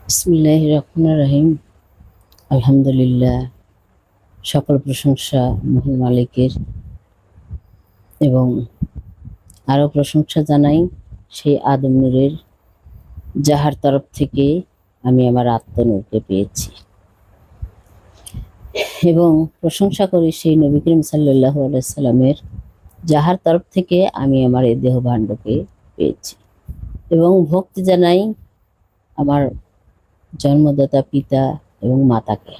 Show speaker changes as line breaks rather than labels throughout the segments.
বিসমিল্লাহির রহমানির রহিম। আলহামদুলিল্লাহ, সকল প্রশংসা মহান মালিকের এবং আরো প্রশংসা জানাই সেই আদম নূরের, যাহার তরফ থেকে আমি আমার আত্মনূরকে পেয়েছি, এবং প্রশংসা করি সেই নবী করিম সাল্লাল্লাহু আলাইহি সাল্লামের, যাহার তরফ থেকে আমি আমার এই দেহ ভাণ্ডকে পেয়েছি, এবং ভক্তি জানাই আমার জন্মদাতা পিতা এবং মাতাকে,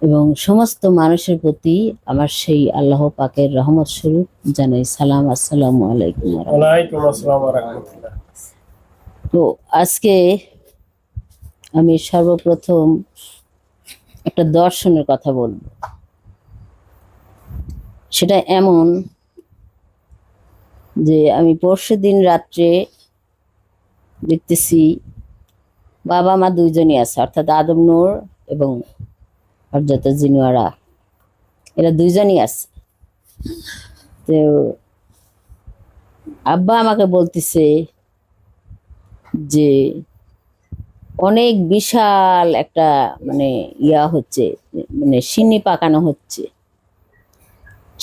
এবং সমস্ত মানুষের প্রতি আমার সেই আল্লাহ পাকের রহমত স্বরূপ জানাই সালাম, আসসালামু আলাইকুম ওয়া রাহমাতুল্লাহ।
ওয়ালাইকুম আসসালাম ওয়া রাহমাতুল্লাহ।
তো আজকে আমি সর্বপ্রথম একটা দর্শনের কথা বলবো। সেটা এমন যে আমি পরশুদিন রাত্রে দেখতেছি বাবা মা দুইজনই আছে, অর্থাৎ আদম নূর এবং হযরত জিনুয়ারা, এরা দুইজনই আছে। তো আব্বা আমাকে বলতেছে যে অনেক বিশাল একটা মানে ইয়া হচ্ছে, মানে সিন্নি পাকানো হচ্ছে।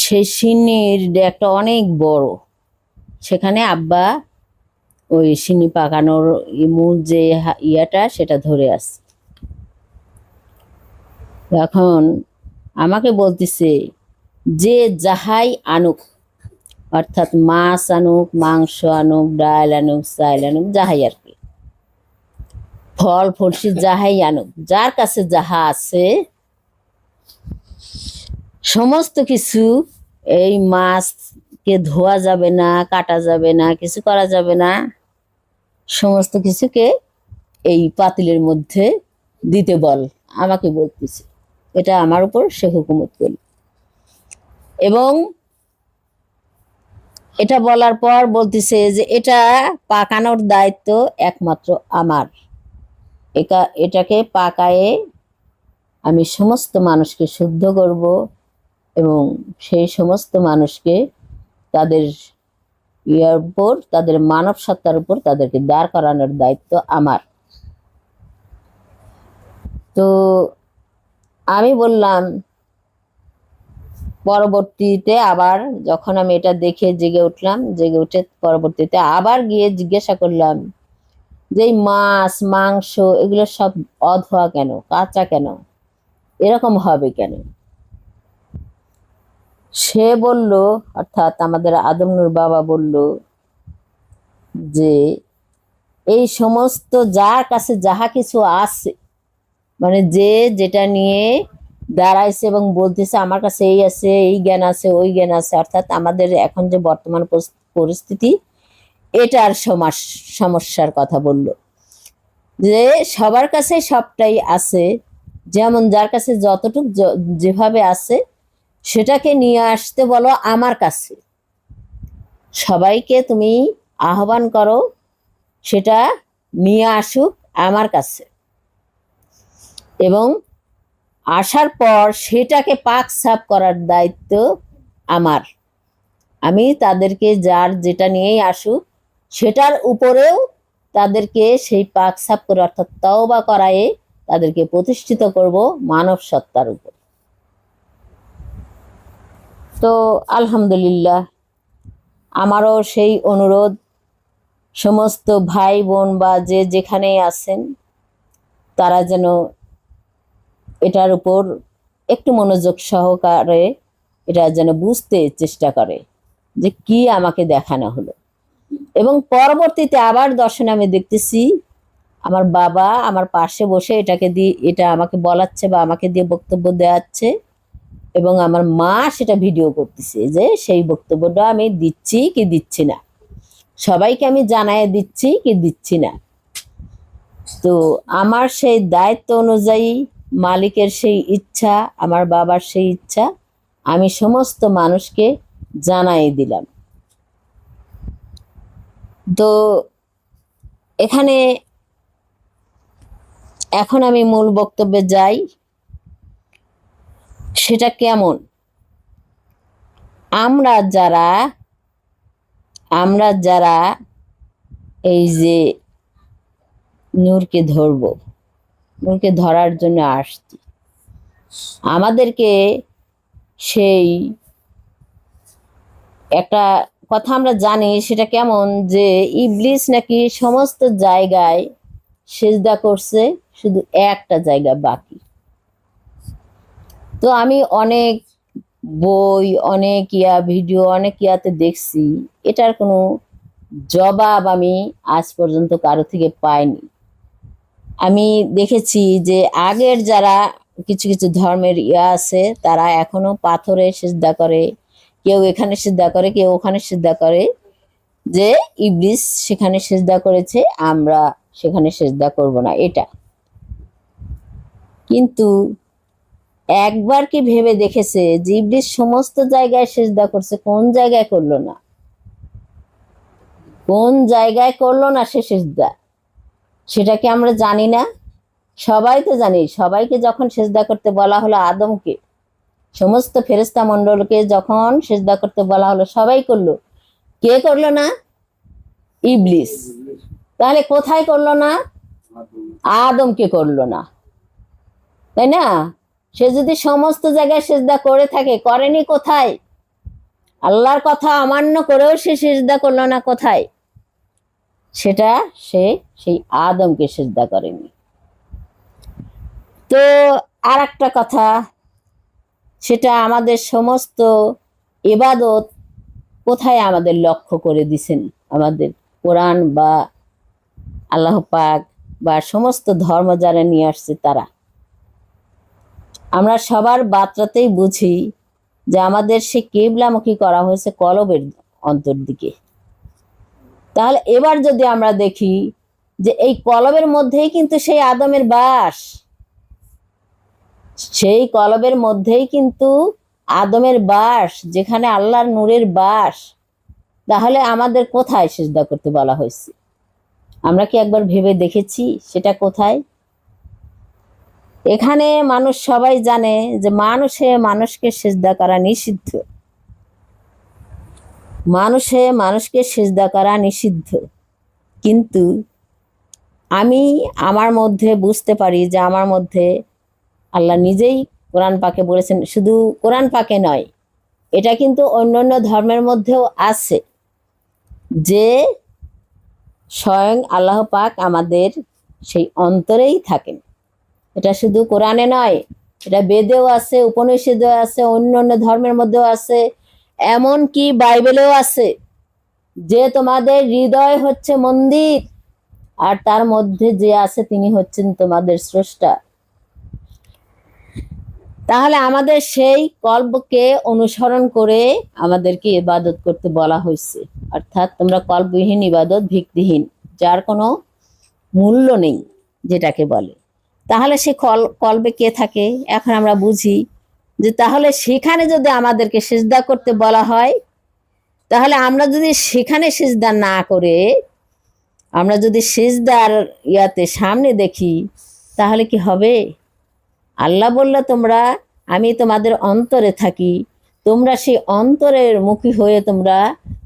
সেই সিন্নির একটা অনেক বড়, সেখানে আব্বা ওই সিন্নি পাকানোর মূল যে ইয়াটা সেটা ধরে আছে। এখন আমাকে বলতেছে যে যাহাই আনুক, অর্থাৎ মাছ আনুক, মাংস আনুক, ডাল আনুক, চাল আনুক, যাহাই আর কি, ফল ফলসি যাহাই আনুক, যার কাছে যাহা আছে সমস্ত কিছু, এই মাছকে ধোয়া যাবে না, কাটা যাবে না, কিছু করা যাবে না, সমস্ত কিছুকে এই পাতিলের মধ্যে দিতে বল, আমাকে বলতেছে। এটা আমার উপর সে হুকুমত করল, এবং এটা বলার পর বলতেছে যে এটা পাকানোর দায়িত্ব একমাত্র আমার। এটাকে পাকায়ে আমি সমস্ত মানুষকে শুদ্ধ করব, এবং সেই সমস্ত মানুষকে তাদের ইয়ার উপর, তাদের মানব সত্তার উপর তাদেরকে দাঁড় করানোর দায়িত্ব আমার। তো আমি বললাম, পরবর্তীতে আবার যখন আমি এটা দেখে জেগে উঠলাম, জেগে উঠে পরবর্তীতে আবার গিয়ে জিজ্ঞাসা করলাম যে এই মাছ মাংস এগুলো সব অধোয়া কেন, কাঁচা কেন, এরকম হবে কেন? সে বলল, অর্থাৎ আমাদের আদম নূর বাবা বলল যে এই সমস্ত যার কাছে যাহা কিছু আছে, মানে যে যেটা নিয়ে দাঁড়াইছে এবং বলতেছে আমার কাছে এই আছে, এই জ্ঞান আছে, ওই জ্ঞান আছে, অর্থাৎ আমাদের এখন যে বর্তমান পরিস্থিতি, এটার সমস্যার কথা বলল, যে সবার কাছে সবটাই আছে, যেমন যার কাছে যতটুক যেভাবে আছে সেটাকে নিয়ে আসতে বলো আমার কাছে। সবাইকে তুমি আহ্বান করো সেটা নিয়ে আসুক আমার কাছে, এবং আসার পর সেটাকে পাক সাফ করার দায়িত্ব আমার। আমি তাদেরকে যার যেটা নিয়েই আসুক সেটার উপরেও তাদেরকে সেই পাক সাফ করে, অর্থাৎ তওবা করায়ে তাদেরকে প্রতিষ্ঠিত করব মানব সত্তার উপর। তো আলহামদুলিল্লাহ, আমারও সেই অনুরোধ, সমস্ত ভাই বোন বা যে যেখানেই আছেন তারা যেন এটার উপর একটু মনোযোগ সহকারে এটা যেন বুঝতে চেষ্টা করে যে কি আমাকে দেখানো হলো। এবং পরবর্তীতে আবার দর্শনে আমি দেখতেছি আমার বাবা আমার পাশে বসে এটা আমাকে বলাচ্ছে বা আমাকে দিয়ে বক্তব্য দেওয়াচ্ছে, এবং আমার মা সেটা ভিডিও করতেছে যে সেই বক্তব্যটা আমি দিচ্ছি কি দিচ্ছি না, সবাইকে আমি জানায় দিচ্ছি কি দিচ্ছি না। তো আমার সেই দায়িত্ব অনুযায়ী, মালিকের সেই ইচ্ছা, আমার বাবার সেই ইচ্ছা, আমি সমস্ত মানুষকে জানাই দিলাম। তো এখানে এখন আমি মূল বক্তব্যে যাই। সেটা কেমন? আমরা যারা এই যে নূরকে ধরবো, নূরকে ধরার জন্য আসছি। আমাদেরকে সেই একটা কথা আমরা জানি, সেটা কেমন, যে ইবলিস নাকি সমস্ত জায়গায় সিজদা করছে, শুধু একটা জায়গা বাকি। তো আমি অনেক বই, অনেক ভিডিও, অনেক দেখছি, এটার কোনো জবাব আমি আজ পর্যন্ত কারো থেকে পাইনি। আমি দেখেছি যে আগের যারা কিছু কিছু ধর্মের আছে, তারা এখনো পাথরে সিজদা করে, কেউ এখানে সিজদা করে, কেউ ওখানে সিজদা করে, যে ইবলিস সেখানে সিজদা করেছে, আমরা সেখানে সিজদা করব না, এটা। কিন্তু একবার কি ভেবে দেখেছে যে ইবলিস সমস্ত জায়গায় সিজদা করছে, কোন জায়গায় করলো না? কোন জায়গায় করলো না সে সিজদা, সেটা কি আমরা জানি না? সবাই তো জানি। সবাইকে যখন সিজদা করতে বলা হলো, আদমকে, সমস্ত ফেরেশতা মণ্ডলকে যখন সিজদা করতে বলা হলো, সবাই করলো। কে করলো না? ইবলিস। তাহলে কোথায় করলো না? আদমকে করলো না, তাই না? সে যদি সমস্ত জায়গায় সিজদা করে থাকে, করেনি কোথায়? আল্লাহর কথা অমান্য করেও সে সিজদা করলো না, কোথায়? সেটা সে সেই আদমকে সিজদা করেনি। তো আর একটা কথা, সেটা আমাদের সমস্ত ইবাদত কোথায় আমাদের লক্ষ্য করে দিছেন, আমাদের কোরআন বা আল্লাহ পাক বা সমস্ত ধর্ম যারা নিয়ে আসছে তারা। আমরা সবার বার্তাতেই বুঝি যে আমাদের সে কিবলামুখী করা হয়েছে কলবের অন্তর দিকে। তাহলে এবার যদি আমরা দেখি যে এই কলবের মধ্যেই কিন্তু সেই আদমের বাস, সেই কলবের মধ্যেই কিন্তু আদমের বাস, যেখানে আল্লাহর নূরের বাস। তাহলে আমাদের কোথায় সিজদা করতে বলা হয়েছে? আমরা কি একবার ভেবে দেখেছি সেটা কোথায়? এখানে মানুষ সবাই জানে যে মানুষকে সিজদা করা নিষিদ্ধ, মানুষকে সিজদা করা নিষিদ্ধ। কিন্তু আমি আমার মধ্যে বুঝতে পারি যে আমার মধ্যে আল্লাহ নিজেই কোরআন পাকে বলেছেন, শুধু কোরআন পাকে নয়, এটা কিন্তু অন্যান্য ধর্মের মধ্যেও আছে, যে স্বয়ং আল্লাহ পাক আমাদের সেই অন্তরেই থাকেন। এটা শুধু কোরআনে নয়, এটা বেদেও আছে, উপনিষদেও আছে, অন্য অন্য ধর্মের মধ্যেও আছে, এমন কি বাইবেলেও আছে, যে তোমাদের হৃদয় হচ্ছে মন্দির, আর তার মধ্যে যে আছে তিনি হচ্ছেন তোমাদের স্রষ্টা। তাহলে আমাদের সেই কল্পকে অনুসরণ করে আমাদেরকে ইবাদত করতে বলা হয়েছে। অর্থাৎ তোমরা কল্পবিহীন ইবাদত, ভিত্তিহীন, যার কোনো মূল্য নেই, যেটাকে বলে। তাহলে সে কলবে কে থাকে? এখন আমরা বুঝি যে তাহলে সেখানে যদি আমাদেরকে সিজদা করতে বলা হয়, তাহলে আমরা যদি সেখানে সিজদা না করে আমরা যদি সিজদার সামনে দেখি, তাহলে কি হবে? আল্লাহ বলল, আমি তোমাদের অন্তরে থাকি, তোমরা সেই অন্তরের মুখী হয়ে তোমরা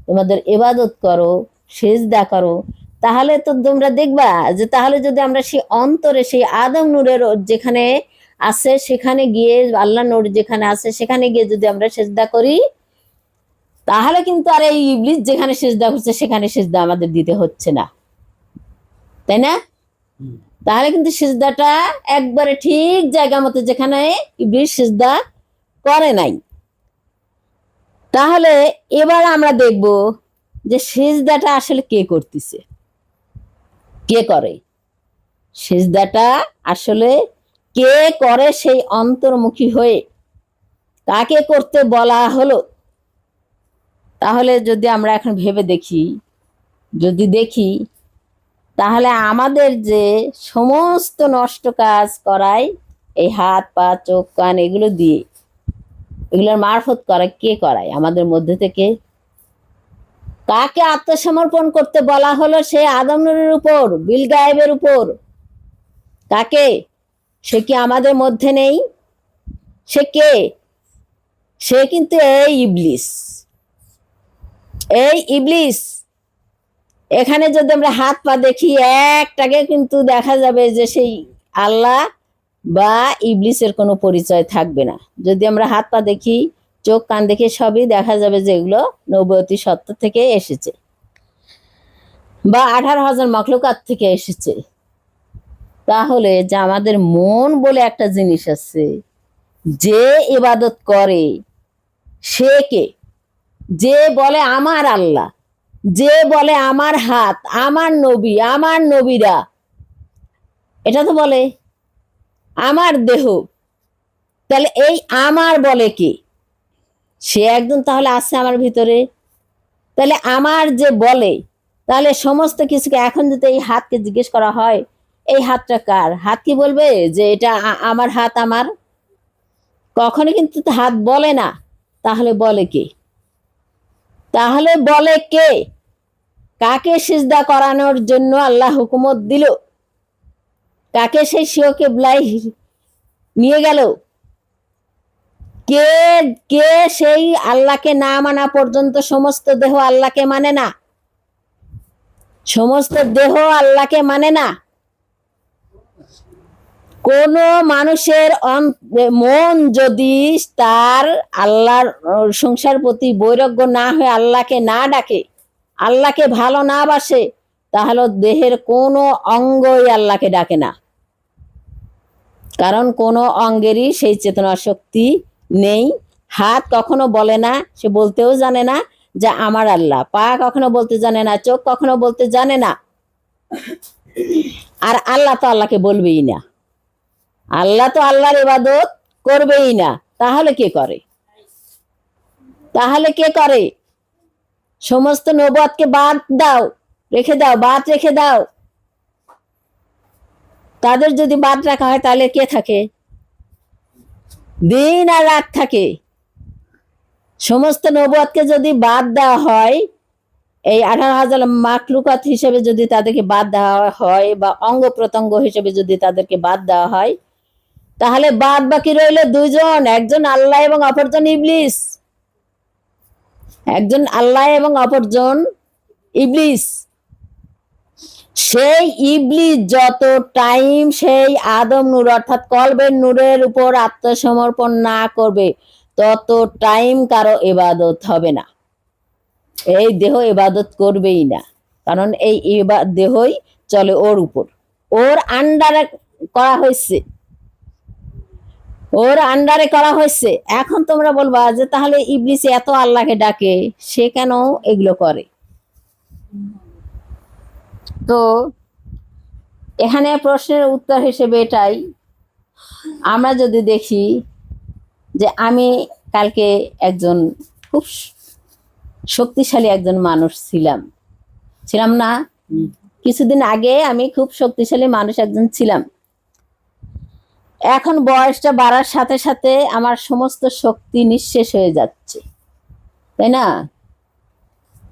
তোমাদের ইবাদত করো, সিজদা করো। তাহলে তো তোমরা দেখবা যে তাহলে যদি আমরা সেই অন্তরে, সেই আদম নূরের যেখানে আছে সেখানে গিয়ে, আল্লাহ নূর যেখানে আছে সেখানে গিয়ে যদি আমরা সিজদা করি, তাহলে কিন্তু আর এই ইবলিস যেখানে সিজদা করছে সেখানে সিজদা আমাদের দিতে হচ্ছে না, তাই না? তাহলে কিন্তু সিজদাটা একবারে ঠিক জায়গা মতো, যেখানে ইবলিস সিজদা করে নাই। তাহলে এবার আমরা দেখব যে সিজদাটা আসলে কে করতেছে, কে করে সিজদাটা, আসলে কে করে সেই অন্তর্মুখী হয়ে, কাকে করতে বলা হলো। তাহলে যদি আমরা এখন ভেবে দেখি, যদি দেখি, তাহলে আমাদের যে সমস্ত নষ্ট কাজ করায় এই হাত পা চোখ কান এগুলো দিয়ে, এগুলোর মারফত করা কে করায় আমাদের মধ্যে থেকে? কাকে আত্মসমর্পণ করতে বলা হলো? সে আদম নূরের উপর, বিল গায়েবের উপর। কাকে? সে কি আমাদের মধ্যে নেই? সে কে? সে কিন্তু এই ইবলিস, এই ইবলিস, এখানে যদি আমরা হাত পা দেখি, একটাকে কিন্তু দেখা যাবে যে সেই আল্লাহ বা ইবলিসের কোনো পরিচয় থাকবে না। যদি আমরা হাত পা দেখি, চোখ কান দেখে, সবই দেখা যাবে যে এগুলো নবুয়তি সত্য থেকে এসেছে বা 18,000 মখলুকাত থেকে এসেছে। তাহলে যে আমাদের মন বলে একটা জিনিস আছে, যে ইবাদত করে সে কে? যে বলে আমার আল্লাহ, যে বলে আমার হাত, আমার নবী, আমার নবীরা, এটা তো বলে আমার দেহ, তাহলে এই আমার বলে কি? সে একজন তাহলে আছে আমার ভিতরে। তাহলে আমার যে বলে, তাহলে সমস্ত কিছুকে, এখন যদি এই হাতকে জিজ্ঞেস করা হয় এই হাতটা কার, হাত কি বলবে যে এটা আমার হাত? আমার কখনো কিন্তু হাত বলে না। তাহলে বলে কে? তাহলে বলে কে? কাকে সিজদা করানোর জন্য আল্লাহ হুকুমত দিল? কাকে সেই স্বীয় কিবলায় নিয়ে গেল? কে কে সেই আল্লাহকে না মানা পর্যন্ত সমস্ত দেহ আল্লাহকে মানে না? সমস্ত দেহ আল্লাহকে মানে না। কোন মানুষের মন যদি তার আল্লাহর সংসার প্রতি বৈরাগ্য না হয়ে আল্লাহকে না ডাকে, আল্লাহকে ভালো না বাসে, তাহলে দেহের কোনো অঙ্গই আল্লাহকে ডাকে না। কারণ কোনো অঙ্গেরই সেই চেতনা শক্তি নেই। হাত কখনো বলে না, সে বলতেও জানে না যে আমার আল্লাহ। পা কখনো বলতে জানে না, চোখ কখনো বলতে জানে না। আর আল্লাহ তো আল্লাহকে বলবেই না, আল্লাহ তো আল্লাহর ইবাদত করবেই না। তাহলে কে করে? তাহলে কে করে? সমস্ত নবুয়তকে বাদ দাও, রেখে দাও, বাদ রেখে দাও। তাদের যদি বাদ রাখা হয় তাহলে কে থাকে? দিন আর রাত থাকে। সমস্ত নবুয়তকে যদি বাদ দেওয়া হয়, এই 18,000 মাখলুকাত হিসেবে যদি তাদেরকে বাদ দেওয়া হয়, বা অঙ্গ প্রত্যঙ্গ হিসেবে যদি তাদেরকে বাদ দেওয়া হয়, তাহলে বাদ বাকি রইল দুইজন, একজন আল্লাহ এবং অপরজন ইবলিস। একজন আল্লাহ এবং অপরজন ইবলিস। সেই ইবলিস যত টাইম সেই আদম নূর অর্থাৎ কলবের নূরের উপর আত্মসমর্পণ না করবে, তত টাইম কারো ইবাদত হবে না। এই দেহ ইবাদত করবেই না, কারণ এই দেহই চলে ওর উপর, ওর আন্ডারে করা হয়েছে, ওর আন্ডারে করা হয়েছে। এখন তোমরা বলবা যে তাহলে ইবলিস এত আল্লাহকে ডাকে, সে কেন এগুলো করে? তো এখানে প্রশ্নের উত্তর হিসেবে এটাই, আমরা যদি দেখি যে আমি কালকে একজন খুব শক্তিশালী একজন মানুষ ছিলাম না? কিছুদিন আগে আমি খুব শক্তিশালী মানুষ একজন ছিলাম। এখন বয়সটা বাড়ার সাথে সাথে আমার সমস্ত শক্তি নিঃশেষ হয়ে যাচ্ছে, তাই না?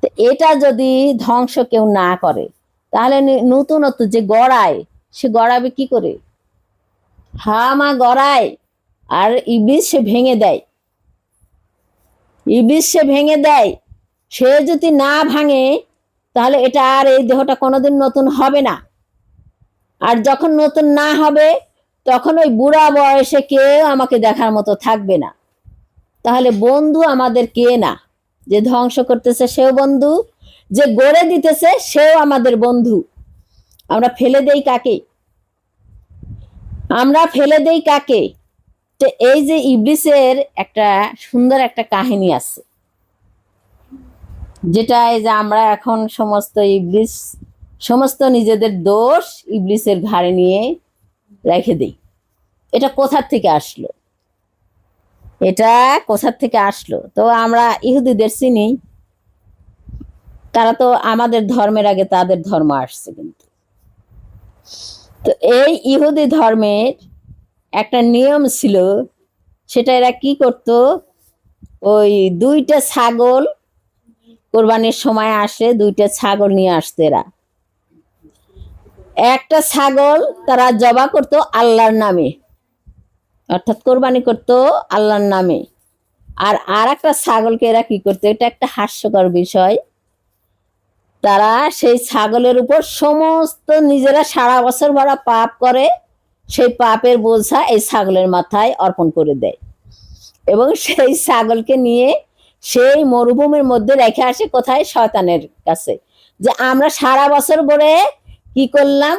তো এটা যদি ধ্বংস কেউ না করে, তাহলে নতুনত্ব যে গড়ায়, সে গড়াবে কি করে? হামা গড়ায়, আর ইবলিস সে ভেঙে দেয়। ইবলিস সে ভেঙে দেয়। সে যদি না ভাঙে, তাহলে এটা আর এই দেহটা কোনোদিন নতুন হবে না। আর যখন নতুন না হবে, তখন ওই বুড়া বয়সে কেউ আমাকে দেখার মতো থাকবে না। তাহলে বন্ধু আমাদের কে না? যে ধ্বংস করতেছে সেও বন্ধু, যে গড়ে দিতেছে সেও আমাদের বন্ধু। আমরা ফেলে দেই কাকে? আমরা ফেলে দেই কাকে? তো এই যে ইবলিসের একটা সুন্দর একটা কাহিনী আছে, যেটা এই যে আমরা এখন সমস্ত নিজেদের দোষ ইবলিসের ঘাড়ে নিয়ে রেখে দেই। এটা কোথার থেকে আসলো? এটা কোথার থেকে আসলো? তো আমরা ইহুদিদের চিনি, তারা তো আমাদের ধর্মের আগে তাদের ধর্ম আসছে। কিন্তু তো এই ইহুদি ধর্মের একটা নিয়ম ছিল, সেটা এরা কি করত? ওই 2টা ছাগল কোরবানির সময় আসে, 2টা ছাগল নিয়ে আসতো এরা। একটা ছাগল তারা জবা করতো আল্লাহর নামে, অর্থাৎ কোরবানি করতো আল্লাহর নামে। আর একটা ছাগলকে এরা কি করতো, এটা একটা হাস্যকর বিষয়, তারা সেই ছাগলের উপর সমস্ত নিজেরা সারা বছর ভরা পাপ করে, সেই পাপের বোঝা এই ছাগলের মাথায় অর্পণ করে দেয় এবং সেই ছাগলকে নিয়ে সেই মরুভূমির মধ্যে রেখে আসে কোথায়? শয়তানের কাছে। যে আমরা সারা বছর ভরে কি করলাম,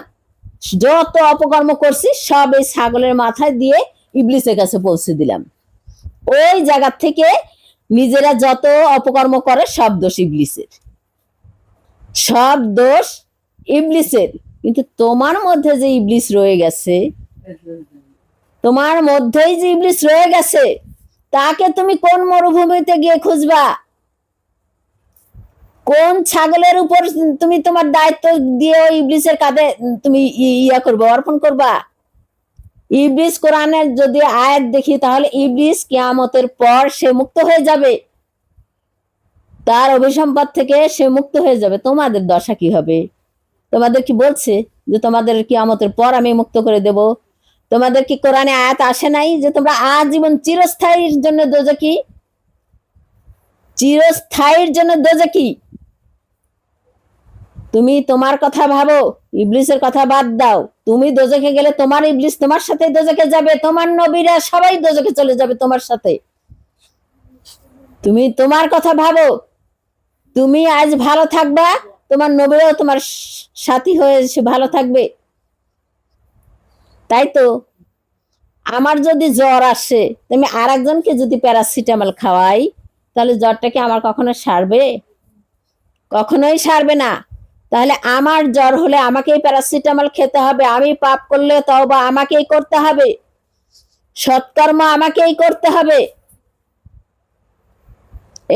যত অপকর্ম করছি সব এই ছাগলের মাথায় দিয়ে ইবলিসের কাছে পৌঁছে দিলাম। ওই জায়গা থেকে নিজেরা যত অপকর্ম করে সব দোষ ইবলিসের, সব দোষ ইবলিসের। কিন্তু তোমার মধ্যে যে ইবলিস রয়ে গেছে, তোমার মধ্যেই যে ইবলিস রয়ে গেছে, তাকে তুমি কোন মরুভূমিতে গিয়ে খুঁজবা? কোন ছাগলের উপর তুমি তোমার দায়িত্ব দিয়ে ওই ইবলিসের কাঁধে তুমি ইয়া করবা, অর্পণ করবা? ইবলিস কোরআনের যদি আয়াত দেখি তাহলে ইবলিস কিয়ামতের পর সে মুক্ত হয়ে যাবে, তার অভিসম্পাদ থেকে সে মুক্ত হয়ে যাবে। তোমাদের দশা কি হবে? তোমাদের কি বলছে যে তোমাদের কিয়ামতের পর আমি মুক্ত করে দেব? তোমাদের কি কোরআনে আয়াত আসে নাই যে তোমরা আজীবন চিরস্থায়ীর জন্য দোজখী? চিরস্থায়ীর জন্য দোজখী। তুমি তোমার কথা ভাবো, ইবলিসের কথা বাদ দাও। তুমি দোজখে গেলে তোমার ইবলিস তোমার সাথে দোজখে যাবে, তোমার নবীরা সবাই দোজখে চলে যাবে তোমার সাথে। তুমি তোমার কথা ভাবো। তুমি আজ ভালো থাকবা, তোমার নবীরাও তোমার সাথী হয়ে সে ভালো থাকবে। তাই তো আমার যদি জ্বর আসে, তুমি আর একজনকে যদি প্যারাসিটামল খাওয়াই, তাহলে জ্বরটা কি আমার কখনো সারবে? কখনোই সারবে না। তাহলে আমার জ্বর হলে আমাকেই প্যারাসিটামল খেতে হবে, আমি পাপ করলে তওবা আমাকেই করতে হবে, সৎকর্ম আমাকেই করতে হবে।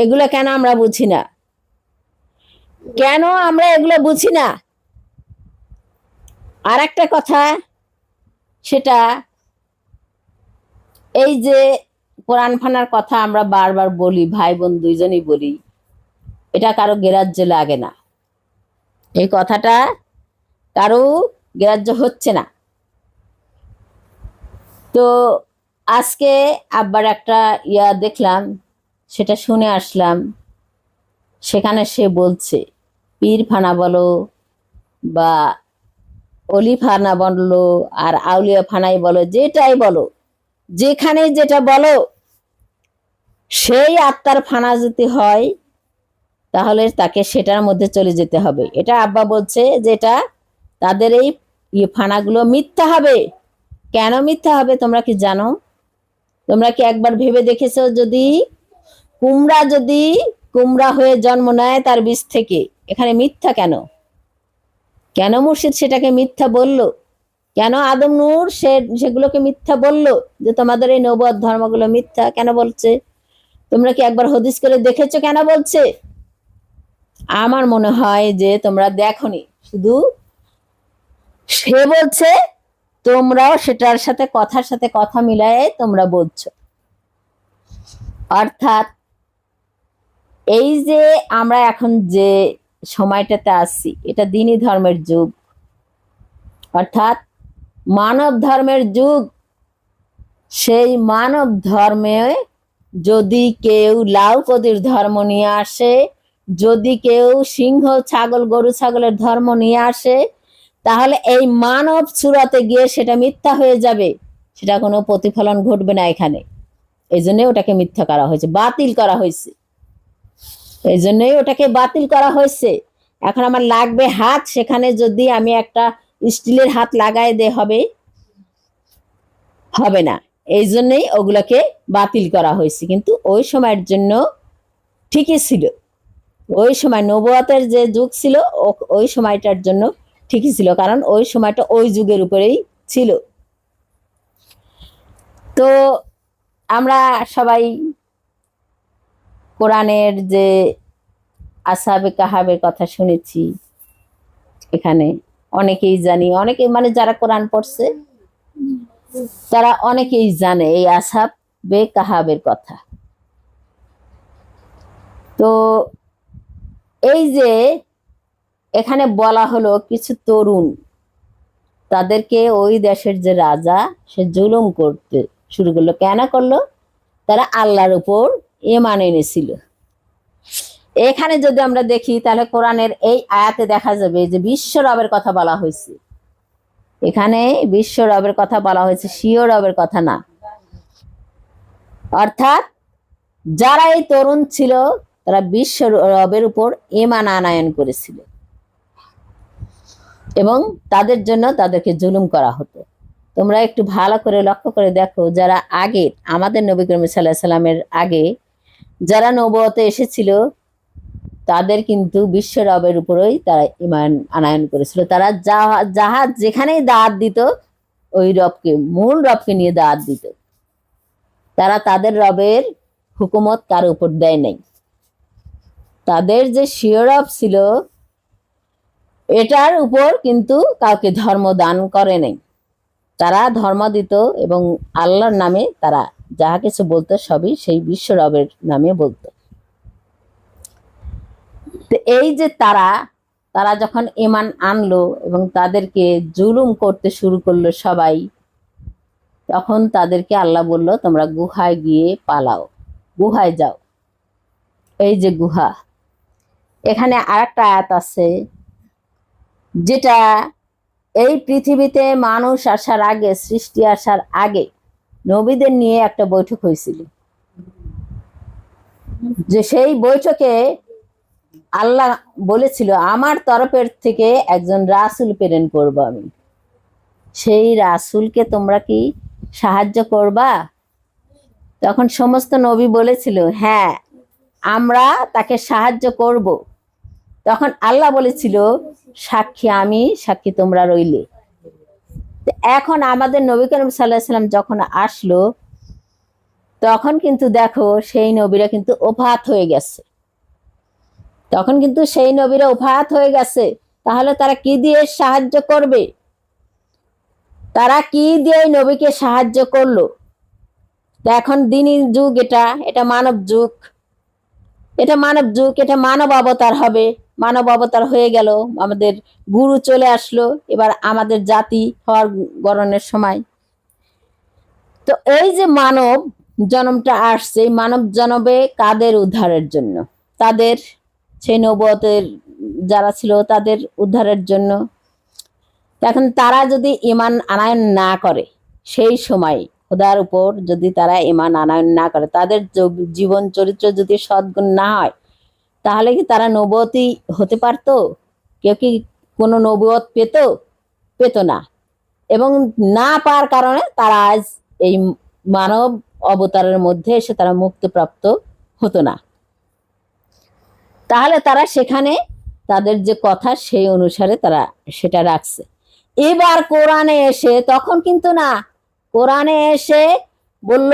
এগুলো কেন আমরা বুঝি না? কেন আমরা এগুলো বুঝি না? আর একটা কথা, সেটা এই যে কোরআন ফানার কথা আমরা বারবার বলি, ভাই বোন দুইজনই বলি, এটা কারো গ্রাহ্য লাগে না। এই কথাটা কারো গ্রাহ্য হচ্ছে না। তো আজকে আব্বার একটা দেখলাম, সেটা শুনে আসলাম। সেখানে সে বলছে পীর ফানা বলো বা অলি ফানা বলো আর আউলিয়া ফানাই বলো, যেটাই বলো, যেখানে যেটা বলো, সেই আত্মার ফানা যদি হয় তাহলে তাকে সেটার মধ্যে চলে যেতে হবে। এটা আব্বা বলছে যে এটা তাদের এই ফানাগুলো মিথ্যা হবে। কেন মিথ্যা হবে তোমরা কি জানো? তোমরা কি একবার ভেবে দেখেছো, যদি কুমড়া হয়ে জন্ম নেয় তার বীজ থেকে, এখানে মিথ্যা কেন? কেন মুর্শিদ সেটাকে মিথ্যা বলল? কেন আদম নূর সেগুলোকে মিথ্যা বলল যে তোমাদের এই নবুয়ত ধর্মগুলো মিথ্যা কেন বলছে? তোমরা কি একবার হদিস করে দেখেছো কেন বলছে? আমার মনে হয় যে তোমরা দেখোনি, শুধু সে বলছে, তোমরাও সেটার সাথে কথার সাথে কথা মিলায়ে তোমরা বলছো। অর্থাৎ এই যে আমরা এখন যে সময়টাতে আছি, এটা দ্বীনি ধর্মের যুগ, অর্থাৎ মানব ধর্মের যুগ। সেই মানব ধর্মে যদি কেউ লাউ কদির ধর্ম নিয়ে আসে, যদি কেউ সিংহ ছাগল গরু ছাগলের ধর্ম নিয়ে আসে, তাহলে এই মানব চূড়াতে গিয়ে সেটা মিথ্যা হয়ে যাবে, সেটা কোনো প্রতিফলন ঘটবে না এখানে। এই জন্যই ওটাকে মিথ্যা করা হয়েছে, বাতিল করা হয়েছে। এই জন্যই ওটাকে বাতিল করা হয়েছে। এখন আমার লাগবে হাত, সেখানে যদি আমি একটা স্টিলের হাত লাগাই দে হবে? হবে না। এই জন্যই ওগুলোকে বাতিল করা হয়েছে। কিন্তু ওই সময়ের জন্য ঠিকই ছিল, ওই সময় নবুয়তের যে যুগ ছিল ওই সময়টার জন্য ঠিকই ছিল, কারণ ওই সময়টা ওই যুগের উপরেই ছিল। তো আমরা সবাই কোরআনের যে আসহাবে কাহাবের কথা শুনেছি, এখানে অনেকেই জানি, অনেকে মানে যারা কোরআন পড়ছে তারা অনেকেই জানে এই আসহাবে কাহাবের কথা। তো এই যে এখানে বলা হলো কিছু তরুণ, তাদেরকে ওই দেশের যে রাজা সে জুলুম করতে শুরু করলো। কেন করলো? তারা আল্লাহর উপর ঈমান এনেছিল। এখানে যদি আমরা দেখি তাহলে কোরআনের এই আয়াতে দেখা যাবে যে বিশ্ব রবের কথা বলা হয়েছে। এখানে বিশ্ব রবের কথা বলা হয়েছে, স্বীয় রবের কথা না। অর্থাৎ যারা এই তরুণ ছিল তারা বিশ্ব রবের উপর ঈমান আনয়ন করেছিল এবং তাদের জন্য তাদেরকে জুলুম করা হতো। তোমরা একটু ভালো করে লক্ষ্য করে দেখো, যারা আগে আমাদের নবী করিম সাল্লাল্লাহু আলাইহি সাল্লামের আগে যারা নবুয়তে এসেছিল তাদের কিন্তু বিশ্ব রবের উপরেই তারা ঈমান আনয়ন করেছিল। তারা যাহা যেখানেই দাওয়াত দিত ওই রবকে, মূল রবকে নিয়ে দাওয়াত দিত। তারা তাদের রবের হুকুমত কারো উপর দেয় নাই। তাদের যে স্বীয় রব ছিল এটার উপর কিন্তু কাউকে ধর্ম দান করে নাই। তারা ধর্ম দিত এবং আল্লাহর নামে তারা যাহা কিছু বলতো সবই সেই বিশ্ব রবের নামে বলতো। তো এই যে তারা যখন ঈমান আনলো এবং তাদেরকে জুলুম করতে শুরু করলো সবাই, তখন তাদেরকে আল্লাহ বলল, তোমরা গুহায় গিয়ে পালাও, গুহায় যাও। এই যে গুহা, এখানে আরেকটা আয়াত আছে যেটা এই পৃথিবীতে মানুষ আসার আগে, সৃষ্টি আসার আগে নবীদের নিয়ে একটা বৈঠক হয়েছিল, যে সেই বৈঠকে আল্লাহ বলেছিল আমার তরফের থেকে একজন রাসূল প্রেরণ করব আমি। সেই রাসূলকে তোমরা কি সাহায্য করবা? তখন সমস্ত নবী বলেছিল, হ্যাঁ আমরা তাকে সাহায্য করব। তখন আল্লাহ বলেছিল, সাক্ষী আমি, সাক্ষী তোমরা রইলে। এখন আমাদের নবী করিম সাল্লাল্লাহু আলাইহি সাল্লাম যখন আসলো তখন কিন্তু দেখো সেই নবীরা কিন্তু ওফাত হয়ে গেছে। তখন কিন্তু সেই নবীরা ওফাত হয়ে গেছে। তাহলে তারা কি দিয়ে সাহায্য করবে? তারা কি দিয়ে নবীকে সাহায্য করলো? এখন দিনী যুগ, এটা মানব যুগ, এটা মানব যুগ, এটা মানব অবতার হবে। মানব অবতার হয়ে গেল, আমাদের গুরু চলে আসলো, এবার আমাদের জাতি হওয়ার গড়নের সময়। তো এই যে মানব জন্মটা আসছে, এই মানব জন্মে কাদের উদ্ধারের জন্য? তাদের সেই নবুয়তের যারা ছিল তাদের উদ্ধারের জন্য। এখন তারা যদি ঈমান আনয়ন না করে, সেই সময় খোদার উপর যদি তারা ঈমান আনয়ন না করে, তাদের জীবন চরিত্র যদি সদ্গুণ না হয়, তাহলে কি তারা নবুয়তি হতে পারতো? কেউ কি কোনো নবুয়ত পেত না। এবং না পাওয়ার কারণে তারা আজ এই মানব অবতারের মধ্যে এসে তারা মুক্তিপ্রাপ্ত হতো না। তাহলে তারা সেখানে তাদের যে কথা সেই অনুসারে তারা সেটা রাখছে। এবার কোরআনে এসে তখন কিন্তু না, কোরআনে এসে বলল,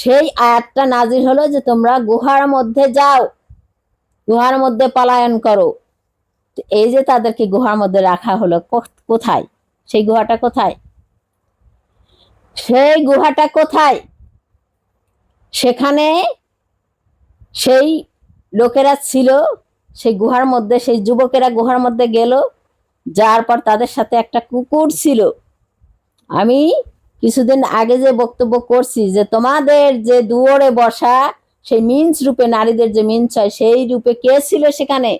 সেই আয়াতটা নাজির হলো যে তোমরা গুহার মধ্যে যাও, গুহার মধ্যে পলায়ন করো। এই যে তাদেরকে গুহার মধ্যে রাখা হলো, কোথায়? সেই গুহাটা কোথায়? সেই গুহাটা কোথায়? সেখানে সেই লোকেরা ছিল সেই গুহার মধ্যে, সেই যুবকেরা গুহার মধ্যে গেল, যার পর তাদের সাথে একটা কুকুর ছিল। আমি কিছুদিন আগে যে বক্তব্য করছি যে তোমাদের যে দুয়ারে বসা সেই মিন্স রূপে, নারীদের যে মিন্স হয় সেই রূপে কে ছিল সেখানে?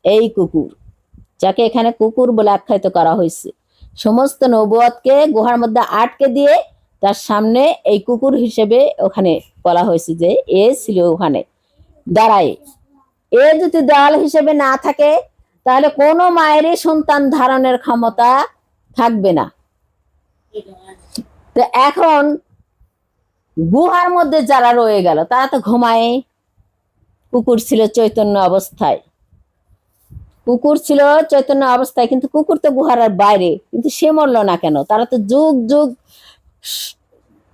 এই কুকুর, যাকে এখানে কুকুর বলে আখ্যায়িত করা হয়েছে। সমস্ত নবুয়তকে গুহার মধ্যে আটকে দিয়ে তার সামনে এই কুকুর হিসেবে ওখানে বলা হয়েছে যে এ ছিল ওখানে দাঁড়ায়। এ যদি দেওয়াল হিসেবে না থাকে তাহলে কোনো মায়েরই সন্তান ধারণের ক্ষমতা থাকবে না। তো এখন গুহার মধ্যে যারা রয়ে গেল তারা তো ঘুমায়। কুকুর ছিল চৈতন্য অবস্থায়, কুকুর ছিল চৈতন্য অবস্থায়, কিন্তু কুকুর তো গুহার বাইরে, কিন্তু সে মরল না কেন? তারা তো যুগ যুগ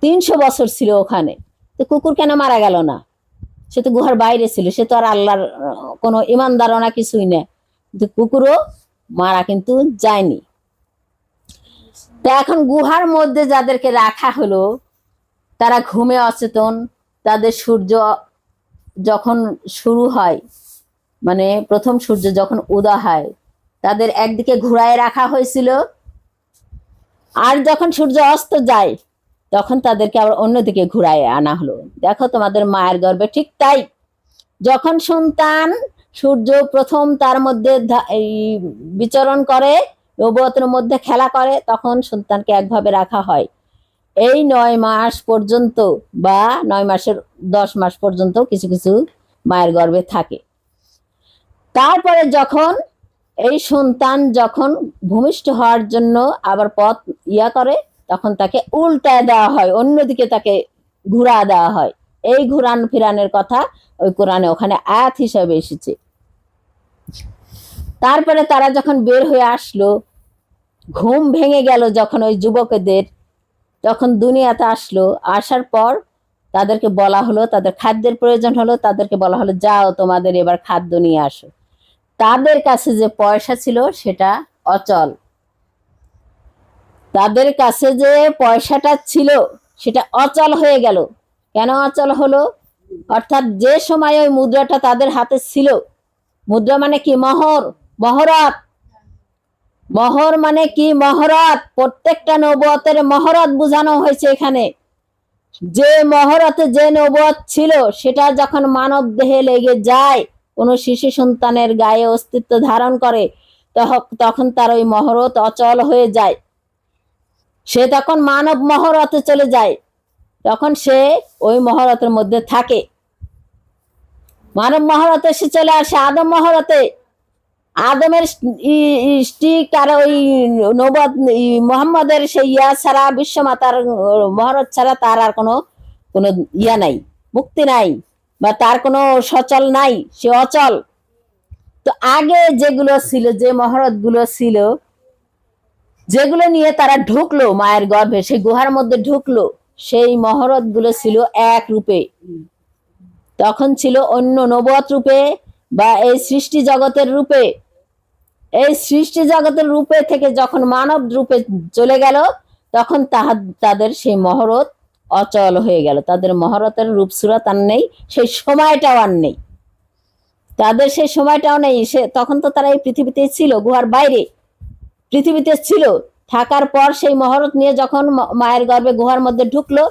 300 বছর ছিল ওখানে, তো কুকুর কেন মারা গেল না? সে তো গুহার বাইরে ছিল, সে তো আর আল্লাহর কোনো ইমানদার না, কিছুই না, কিন্তু কুকুরও মারা কিন্তু যায়নি। তা এখন গুহার মধ্যে যাদেরকে রাখা হলো তারা ঘুমে অচেতন। তাদের সূর্য যখন শুরু হয়, মানে প্রথম সূর্য যখন উদয় হয়, তাদের একদিকে ঘুরায় রাখা হয়েছিল, আর যখন সূর্য অস্ত যায় তখন তাদেরকে আবার অন্যদিকে ঘুরায় আনা হলো। দেখো তোমাদের মায়ের গর্ভে ঠিক তাই, যখন সন্তান সূর্য প্রথম তার মধ্যে এই বিচরণ করে, নবুয়তের মধ্যে খেলা করে, তখন সন্তানকে একভাবে রাখা হয়। এই 9 মাস পর্যন্ত বা 9 মাসের 10 মাস পর্যন্ত কিছু কিছু মায়ের গর্ভে থাকে। তারপরে যখন এই সন্তান যখন ভূমিষ্ঠ হওয়ার জন্য আবার পথ করে, তখন তাকে উল্টায় দেওয়া হয়, অন্যদিকে তাকে ঘুরা দেওয়া হয়। এই ঘুরান ফিরানের কথা ওই কোরআনে ওখানে আয়াত হিসাবে এসেছে। তারপরে তারা যখন বের হয়ে আসলো, ঘুম ভেঙে গেল যখন ওই যুবকদের, যখন দুনিয়াতে আসলো, আসার পর তাদেরকে বলা হলো, তাদের খাদ্যের প্রয়োজন হলো, তাদেরকে বলা হলো যাও তোমাদের এবার খাদ্য নিয়ে আসো। তাদের কাছে যে পয়সা ছিল সেটা অচল, তাদের কাছে যে পয়সাটা ছিল সেটা অচল হয়ে গেল। কেন অচল হলো? অর্থাৎ যে সময় ওই মুদ্রাটা তাদের হাতে ছিল, মুদ্রা মানে কি? মহর, মহরত। মহর মানে কি? মহরত। প্রত্যেকটা নবুয়তের মহরত বোঝানো হয়েছে এখানে। যে মহরতে যে নবুয়ত ছিল সেটা যখন মানব দেহে লেগে যায়, কোনো শিশু সন্তানের গায়ে অস্তিত্ব ধারণ করে, তখন তার ওই মহরত অচল হয়ে যায়। সে তখন মানব মহরতে চলে যায়, তখন সে ওই মহরতের মধ্যে থাকে। মানব মহরতে সে চলে আসে আদম মহরতে। আদমের স্টিক আর ওই নবুয়ত মুহাম্মদের সেই ইয়া ছাড়া, বিশ্বমাতার মহরত ছাড়া তার আর কোনো কোনো ইয়া নাই, মুক্তি নাই, বা তার কোনো সচল নাই, সে অচল। তো আগে যেগুলো ছিল, যে মহরত গুলো ছিল, যেগুলো নিয়ে তারা ঢুকলো মায়ের গর্ভে, সেই গুহার মধ্যে ঢুকলো, সেই মহরত গুলো ছিল এক রূপে, তখন ছিল অন্য নবুয়ত রূপে বা এই সৃষ্টি জগতের রূপে। এই সৃষ্টি জগতের রূপে থেকে যখন মানব রূপে চলে গেল, তখন তাদের সেই মহরত অচল হয়ে গেল। তাদের মহরতের রূপ সুরত আর নেই, সেই সময়টাও আর নেই, তাদের সেই সময়টাও নেই। তখন তো তারা এই পৃথিবীতে ছিল, গুহার বাইরে পৃথিবীতে ছিল। থাকার পর সেই মহরত নিয়ে যখন মায়ের গর্ভে গুহার মধ্যে ঢুকলো,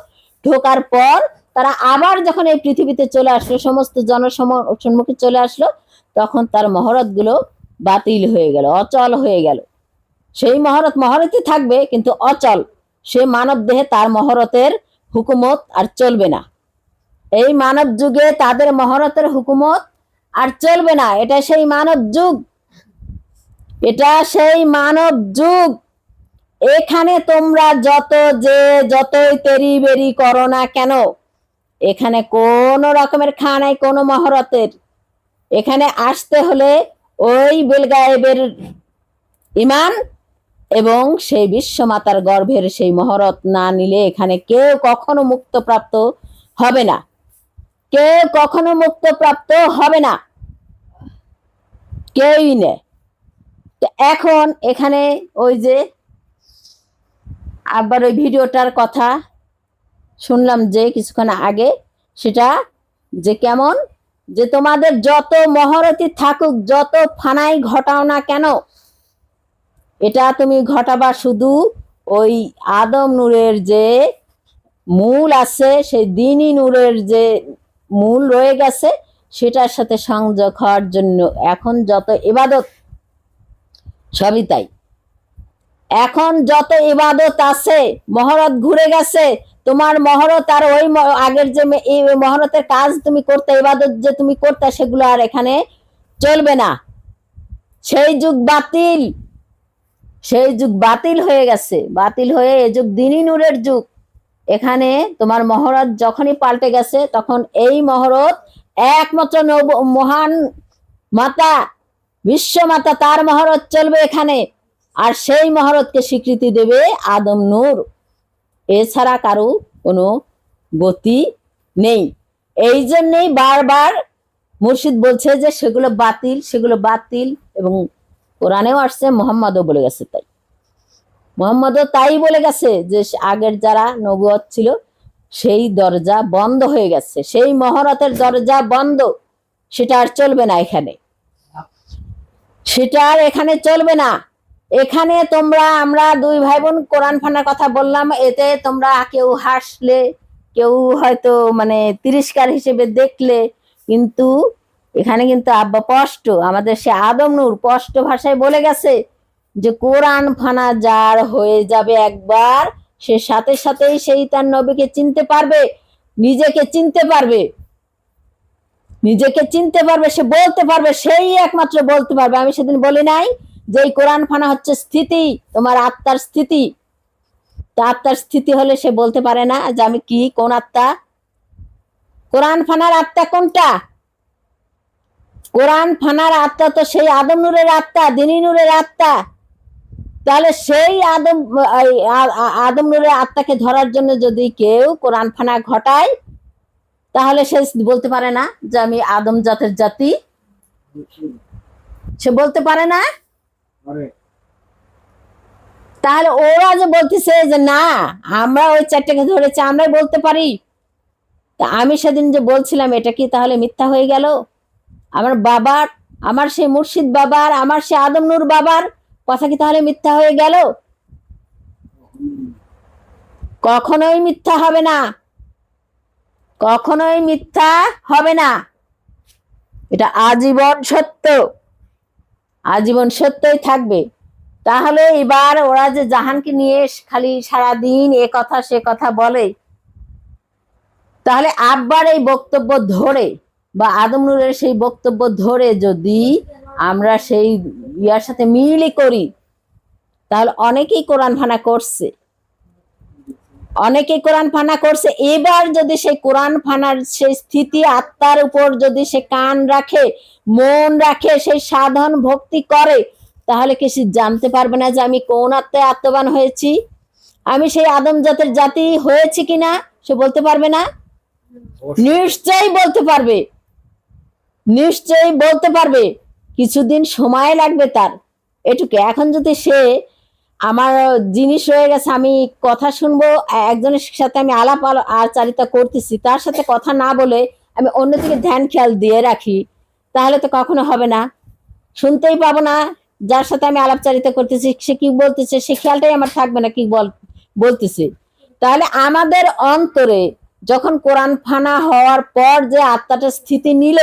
ঢোকার পর তারা আবার যখন এই পৃথিবীতে চলে আসলো, সমস্ত জনসম্মুখে চলে আসলো, তখন তার মহরত গুলো বাতিল হয়ে গেল, অচল হয়ে গেল। সেই মহরত মহরতই থাকবে, কিন্তু অচল। সে মানব দেহে তার মহরতের হুকুমত আর চলবে না। এই মানব যুগে তাদের মহরতের হুকুমত আর চলবে না। এটা সেই মানব যুগ, এটা সেই মানব যুগ। এখানে তোমরা যতই তেরি বেরি করো না কেন, এখানে কোনো রকমের খা নাই কোনো মহরতের। এখানে আসতে হলে ওই বেলগায়েবের ইমান এবং সেই বিশ্বমাতার গর্ভের সেই মহরত না নিলে এখানে কেউ কখনো মুক্তপ্রাপ্ত হবে না, কেউ কখনো মুক্তপ্রাপ্ত হবে না, কেউই নেই। এখন এখানে ওই যে আবার ওই ভিডিওটার কথা শুনলাম যে কিছুক্ষণ আগে, সেটা যে কেমন, যে তোমাদের যত মহরতি থাকুক, যত ফানাই ঘটাও না কেন, এটা তুমি ঘটাবা শুধু ওই আদম নূরের যে মূল আছে, সেই দ্বীনি নূরের যে মূল রয়ে গেছে সেটার সাথে সংযোগ হওয়ার জন্য। এখন যত ইবাদত সবই তাই। এখন যত ইবাদত আছে, মহরত ঘুরে গেছে, তোমার মহরত আর ওই আগের যে মহরতের কাজ তুমি করতে, ইবাদত যে তুমি করতে, সেগুলো আর এখানে চলবে না। সেই যুগ বাতিল, সেই যুগ বাতিল হয়ে গেছে, বাতিল হয়ে এই যুগ দ্বীনি নূরের যুগ। এখানে তোমার মহরত যখনই পাল্টে গেছে, তখন এই মহরত একমাত্র মহান মাতা, বিশ্বমাতা, তার মহরত চলবে এখানে। আর সেই মহরতকে স্বীকৃতি দেবে আদম নূর, এছাড়া কারো কোনো গতি নেই। এই জন্যই বারবার মুর্শিদ বলছে যে সেগুলো বাতিল, সেগুলো বাতিল। এবং কোরআনেও আসছে, মুহাম্মদও বলে গেছে তাই, মুহাম্মদও তাই বলে গেছে যে আগের যারা নবুয়ত ছিল সেই দরজা বন্ধ হয়ে গেছে, সেই মহরতের দরজা বন্ধ, সেটা আর চলবে না এখানে, সেটা আর এখানে চলবে না। এখানে তোমরা, আমরা দুই ভাই বোন কোরআন ফানার কথা বললাম, এতে তোমরা কেউ হাসলে, কেউ হয়তো মানে তিরস্কার হিসেবে দেখলে, কিন্তু এখানে কিন্তু আব্বা স্পষ্ট, আমাদের সে আদম নূর স্পষ্ট ভাষায় বলে গেছে যে কোরআন ফানা যার হয়ে যাবে একবার, সে সাথে সাথেই সেই তার নবীকে চিনতে পারবে, নিজেকে চিনতে পারবে, নিজেকে চিনতে পারবে, সে বলতে পারবে, সেই একমাত্র বলতে পারবে। আমি সেদিন বলি নাই যে এই কোরআন ফানা হচ্ছে স্থিতি, তোমার আত্মার স্থিতি। তা আত্মার স্থিতি হলে সে বলতে পারে না যে আমি কি, কোন আত্মা? কোরআন ফানার আত্মা কোনটা? কোরআন ফানার আত্মা তো সেই আদম নূরের আত্মা, দিনী নূরের আত্মা। তাহলে সেই আদম নূরের আত্মাকে ধরার জন্য যদি কেউ কোরআন ফানা ঘটায়, তাহলে সে বলতে পারে না যে আমি আদম জাতের জাতি, সে বলতে পারে না। তাহলে ওরা যে বলতেছে যে না আমরা ওই চারটাকে ধরেছি, আমরাই বলতে পারি, তা আমি সেদিন যে বলছিলাম এটা কি তাহলে মিথ্যা হয়ে গেল? আমার বাবার, আমার সেই মুর্শিদ বাবার, আমার সেই আদম নূর বাবার কথা কি তাহলে মিথ্যা হয়ে গেল? কখনোই মিথ্যা হবে না, কখনোই মিথ্যা হবে না। এটা আজীবন সত্য, আজীবন সত্যই থাকবে। তাহলে এবার ওরা যে জাহানকে নিয়ে খালি সারাদিন এ কথা সে কথা বলে, তাহলে আব্বার এই বক্তব্য ধরে বা আদম নূরের সেই বক্তব্য ধরে যদি আমরা সেই ইয়ার সাথে মিলই করি, তাহলে অনেকেই কোরআন ফানা করছে, অনেকেই কোরআন ফানা করছে। এবার যদি সেই কোরআন ফানার সেই স্থিতি আত্মার উপর যদি সে কান রাখে, মন রাখে, সেই সাধন ভক্তি করে, তাহলে কি সে জানতে পারবে না যে আমি কোন আত্মায় আত্মবান হয়েছি, আমি সেই আদম জাতের জাতি হয়েছি কিনা? সে বলতে পারবে না? নিশ্চয়ই বলতে পারবে, নিশ্চয়ই বলতে পারবে। কিছুদিন সময় লাগবে তার, এটুকু। এখন যদি সে আমার জিনিস রয়ে গেছে, আমি কথা শুনবো, একজনের সাথে আমি আলাপ আচারিতা করতেছি, তার সাথে কথা না বলে আমি অন্যদিকে ধ্যান খেয়াল দিয়ে রাখি, তাহলে তো কখনো হবে না, শুনতেই পাবো না যার সাথে আমি আলাপচারিতা করতেছি সে কি বলতেছে, সে খেয়ালটাই আমার থাকবে না কি বলতেছে। তাহলে আমাদের অন্তরে যখন কোরআন ফানা হওয়ার পর যে আত্মাটা স্থিতি নিল,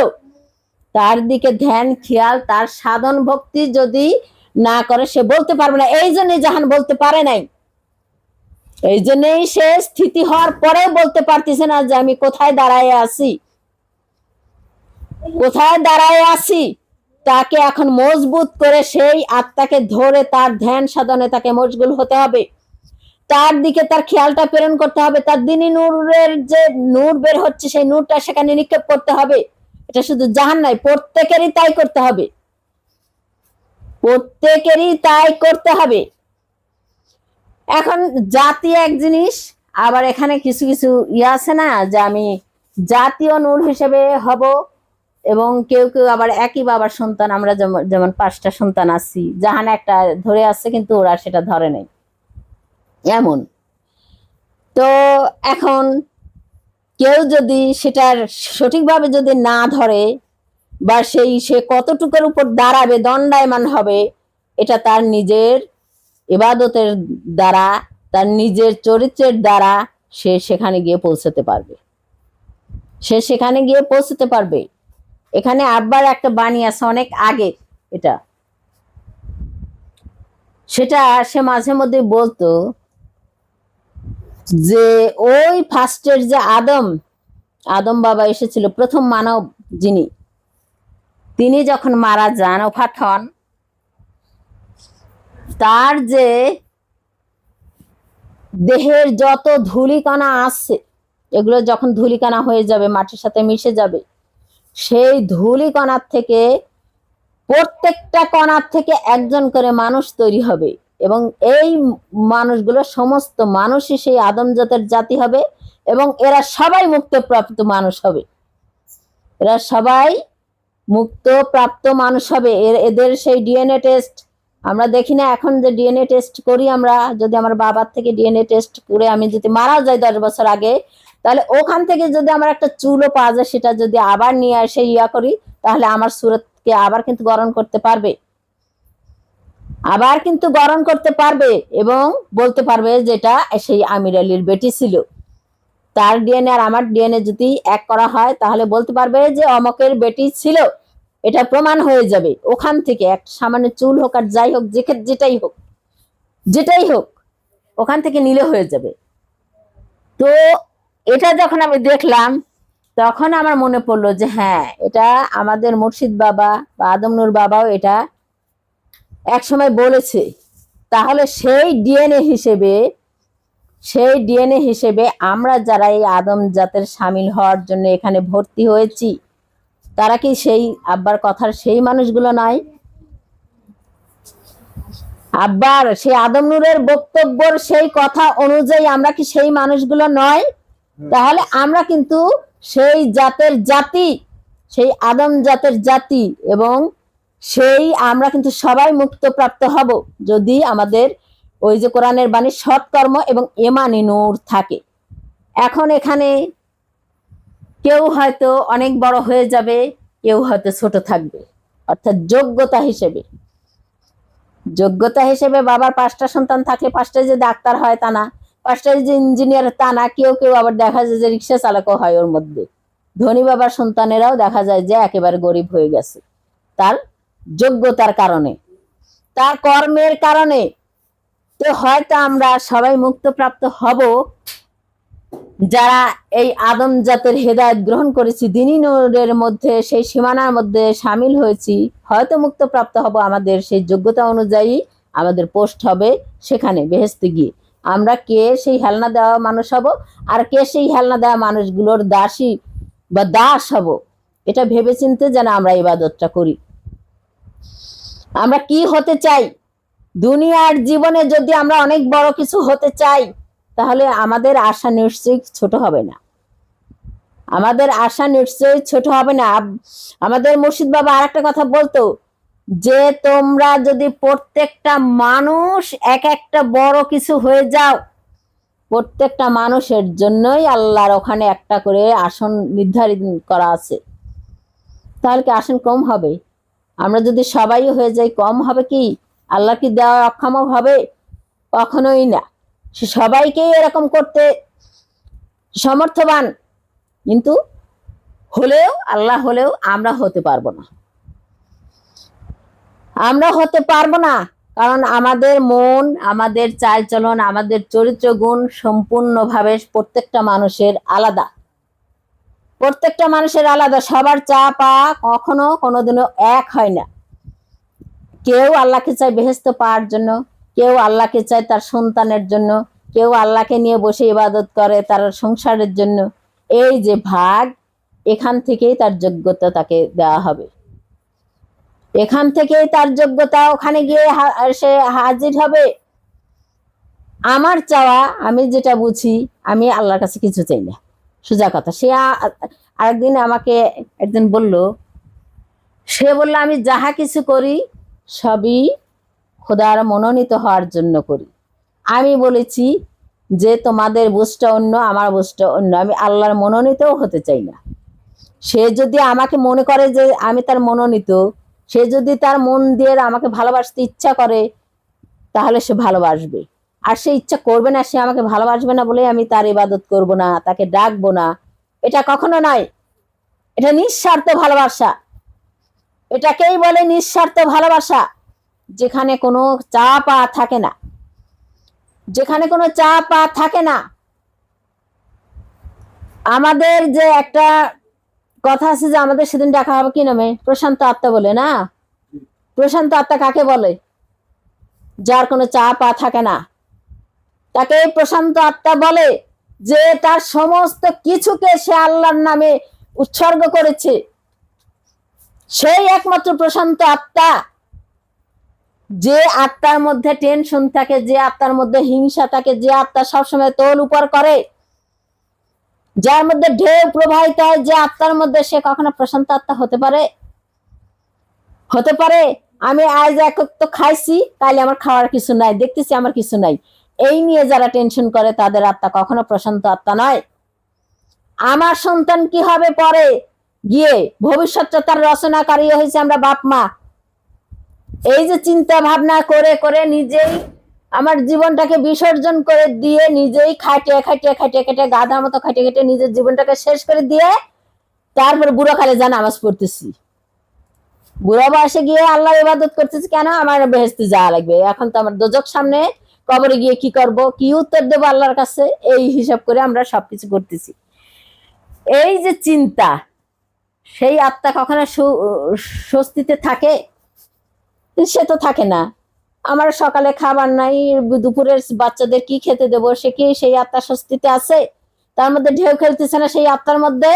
তার দিকে ধ্যান খেয়াল, তার সাধন ভক্তি যদি না করে, সে বলতে পারবে না। এই জন্যই জাহান বলতে পারে নাই, এই জন্যই সে স্থিতি হওয়ার পরেও বলতে পারতেছে না যে আমি কোথায় দাঁড়ায় আছি, কোথায় দাঁড়ায় আছি। তাকে এখন মজবুত করে সেই আত্মাকে ধরে তার ধ্যান সাধনে তাকে মশগুল হতে হবে, তার দিকে তার খেয়ালটা প্রেরণ করতে হবে, তার দিনী নূরের যে নূর বের হচ্ছে সেই নূরটা সেখানে নিক্ষেপ করতে হবে। এটা শুধু জাহান নাই, প্রত্যেকেরই তাই করতে হবে, প্রত্যেকেরই তাই করতে হবে। এখন জাতি এক জিনিস, আবার এখানে কিছু কিছু ইয়ে আছে না যে আমি জাতীয় নূর হিসেবে হব, এবং কেউ কেউ আবার একই বাবার সন্তান, আমরা যেমন 5টা সন্তান আছি, জাহান একটা ধরে আছে কিন্তু ওরা সেটা ধরে নেই, এমন। তো এখন কেউ যদি সেটার সঠিকভাবে যদি না ধরে, বা সে কতটুকুর উপর দাঁড়াবে, দণ্ডায়মান হবে, এটা তার নিজের ইবাদতের দ্বারা, তার নিজের চরিত্রের দ্বারা সে সেখানে গিয়ে পৌঁছতে পারবে, সে সেখানে গিয়ে পৌঁছতে পারবে। এখানে আব্বার একটা বাণী আছে অনেক আগে, এটা সেটা সে মাঝে মধ্যে বলতো যে ওই ফার্স্টের যে আদম বাবা এসেছিল, প্রথম মানব যিনি, তিনি যখন মারা যান, ওফাত হন, তার যে দেহের যত ধূলিকণা আছে, এগুলো যখন ধূলিকণা হয়ে যাবে, মাটির সাথে মিশে যাবে, সেই ধূলিকণার থেকে, প্রত্যেকটা কণার থেকে একজন করে মানুষ তৈরি হবে, এবং এই মানুষগুলো সমস্ত মানুষই সেই আদম জাতের জাতি হবে, এবং এরা সবাই মুক্তপ্রাপ্ত মানুষ হবে, এরা সবাই মুক্তপ্রাপ্ত মানুষ হবে। এদের সেই ডিএনএ টেস্ট আমরা দেখি না এখন, যে ডিএনএ টেস্ট করি আমরা, যদি আমার বাবার থেকে ডিএনএ টেস্ট করে আমি যদি মারা যাই 10 বছর আগে, তাহলে ওখান থেকে যদি আমার একটা চুলও পাওয়া যায়, সেটা যদি আবার নিয়ে এসে ইয়া করি, তাহলে আমার সুরতকে আবার কিন্তু গঠন করতে পারবে, আবার কিন্তু গঠন করতে পারবে, এবং বলতে পারবে যেটা সেই আমির আলীর বেটি ছিল, তার ডিএনএ আর আমার ডিএনএ যদি এক করা হয়, তাহলে বলতে পারবে যে অমকের বেটি ছিল, এটা প্রমাণ হয়ে যাবে। ওখান থেকে এক সামান্য চুল হোক আর যাই হোক, যেটাই হোক ওখান থেকে নিলে হয়ে যাবে। তো এটা যখন আমি দেখলাম তখন আমার মনে পড়লো যে হ্যাঁ, এটা আমাদের মুর্শিদ বাবা বা আদম নূর বাবাও এটা এক সময় বলেছে। তাহলে সেই ডিএনএ হিসেবে আমরা যারা এই আদম জাতের সামিল হওয়ার জন্য এখানে ভর্তি হয়েছি, তারা কি সেই আব্বার কথার সেই মানুষগুলো নয়? আব্বার সেই আদম নূরের বক্তব্যের সেই কথা অনুযায়ী আমরা কি সেই মানুষগুলো নয়? তাহলে আমরা কিন্তু সেই সেই আদম জাতের জাতি, এবং আমরা কিন্তু সবাই মুক্তপ্রাপ্ত হব যদি আমাদের ওই যে কোরআনের বাণী সৎকর্ম এবং ঈমানি নূর থাকে। এখন এখানে কেউ হয়তো অনেক বড় হয়ে যাবে, কেউ হয়তো ছোট থাকবে, অর্থাৎ যোগ্যতা হিসেবে বাবার 5টা সন্তান থাকলে 5টাই যে ডাক্তার হয় তা না, 5টাই যে ইঞ্জিনিয়ার তা না। কেউ আবার দেখা যায় যে রিক্সা চালকও হয় ওর মধ্যে। ধনী বাবার সন্তানেরাও দেখা যায় যে একেবারে গরিব হয়ে গেছে তার যোগ্যতার কারণে, তার কর্মের কারণে। তো হয়তো আমরা সবাই মুক্তপ্রাপ্ত হব যারা এই আদম জাতের হেদায়েত গ্রহণ করেছি, দ্বীনি নূরের মধ্যে সেই সীমানার মধ্যে সামিল হয়েছি, হয়তো মুক্তপ্রাপ্ত হব। আমাদের সেই যোগ্যতা অনুযায়ী আমাদের পোস্ট হবে সেখানে বেহেশতে গিয়ে। আমরা কে সেই হেলনা দেওয়া মানুষ হব, আর কে সেই হেলনা দেওয়া মানুষগুলোর দাসী বা দাস হব, এটা ভেবেচিন্তে যেন আমরা ইবাদতটা করি। আমরা কি হতে চাই দুনিয়ার জীবনে, যদি আমরা অনেক বড় কিছু হতে চাই, তাহলে আমাদের আশা নিশ্চয়ই ছোট হবে না। আমাদের মুর্শিদ বাবা আরেকটা কথা বলতো যে তোমরা যদি প্রত্যেকটা মানুষ এক একটা বড় কিছু হয়ে যাও, প্রত্যেকটা মানুষের জন্যই আল্লাহর ওখানে একটা করে আসন নির্ধারিত করা আছে, তাহলে কি আসন কম হবে? আমরা যদি সবাই হয়ে যাই, কম হবে কি? আল্লাহ কি দেওয়া অক্ষম হবে? কখনোই না। সে সবাইকেই এরকম করতে সমর্থবান, কিন্তু আল্লাহ হলেও আমরা হতে পারবো না। কারণ আমাদের মন, আমাদের চালচলন, আমাদের চরিত্র গুণ সম্পূর্ণভাবে প্রত্যেকটা মানুষের আলাদা। সবার চা পাওয়া কখনো কোনোদিনও এক হয় না। কেউ আল্লাহকে চায় বেহেশত পাওয়ার জন্য, কেউ আল্লাহকে চায় তার সন্তানের জন্য, কেউ আল্লাহকে নিয়ে বসে ইবাদত করে তার সংসারের জন্য। এই যে ভাগ, এখান থেকেই তার যোগ্যতা তাকে দেওয়া হবে, এখান থেকেই তার যোগ্যতা, ওখানে গিয়ে সে হাজির হবে। আমার চাওয়া, আমি যেটা বুঝি, আমি আল্লাহর কাছে কিছু চাই না, সোজা কথা। সে আরেকদিন আমাকে একদিন বলল, আমি যাহা কিছু করি সবই খোদার মনোনীত হওয়ার জন্য করি। আমি বলেছি যে তোমাদের বুঝটা অন্য, আমার বুঝটা অন্য, আমি আল্লাহর মনোনীতও হতে চাই না। সে যদি আমাকে মনে করে যে আমি তার মনোনীত, সে যদি তার মন দিয়ে আমাকে ভালোবাসতে ইচ্ছা করে, তাহলে সে ভালোবাসবে। আর সে ইচ্ছা করবে না, সে আমাকে ভালোবাসবে না বলে আমি তার ইবাদত করব না, তাকে ডাকবো না, এটা কখনো নয়। এটা নিঃস্বার্থ ভালোবাসা। এটাকেই বলে নিঃস্বার্থ ভালোবাসা, যেখানে কোনো চাপ থাকে না, আমাদের যে একটা কথা আছে যে আমাদের সেদিন দেখা হবে কি নামে, প্রশান্ত আত্মা বলে না? প্রশান্ত আত্মা কাকে বলে? যার কোনো চাপ থাকে না, তাকে প্রশান্ত আত্মা বলে। যে তার সমস্ত কিছুকে সে আল্লাহর নামে উৎসর্গ করেছে, সেই একমাত্র প্রশান্ত আত্মা। যে আত্মার মধ্যে টেনশন থাকে, যে আত্মার মধ্যে হিংসা থাকে, যে আত্মা সবসময় তোল উপর করে, যার মধ্যে ঢেউ প্রবাহিত হয়, যে আত্মার মধ্যে, সে কখনো প্রশান্ত আত্মা হতে পারে? আমি আজ এক তো খাইছি, কালে আমার খাওয়ার কিছু নাই, দেখতেছি আমার কিছু নাই, এই নিয়ে যারা টেনশন করে তাদের আত্মা কখনো প্রশান্ত আত্মা নয়। আমার সন্তান কি হবে পরে গিয়ে, ভবিষ্যৎটা তার রচনাকারী হয়েছে আমরা বাপ মা। এই যে চিন্তা ভাবনা করে করে নিজেই আমার জীবনটাকে বিসর্জন করে দিয়ে, নিজেই খাটিয়ে গাধার মতো খাটিয়ে নিজের জীবনটাকে শেষ করে দিয়ে, তারপরে বুড়ো কালে যা নামাজ পড়তেছি। বুড়া বয়সে গিয়ে আল্লাহর ইবাদত করতেছি কেন? আমার বেহেশতে যাওয়া লাগবে, এখন তো আমার দোজখ সামনে, কবরে গিয়ে কি করব, কি উত্তর দেবো আল্লাহর কাছে, এই হিসাব করে আমরা সবকিছু করতেছি। এই যে চিন্তা, সেই আত্মা কখনো স্বস্তিতে থাকে? সে তো থাকে না। আমার সকালে খাবার নাই, দুপুরের বাচ্চাদের কি খেতে দেবো, সে কি সেই আত্মা স্বস্তিতে আছে? তার মধ্যে ঢেউ খেলতেছে না সেই আত্মার মধ্যে?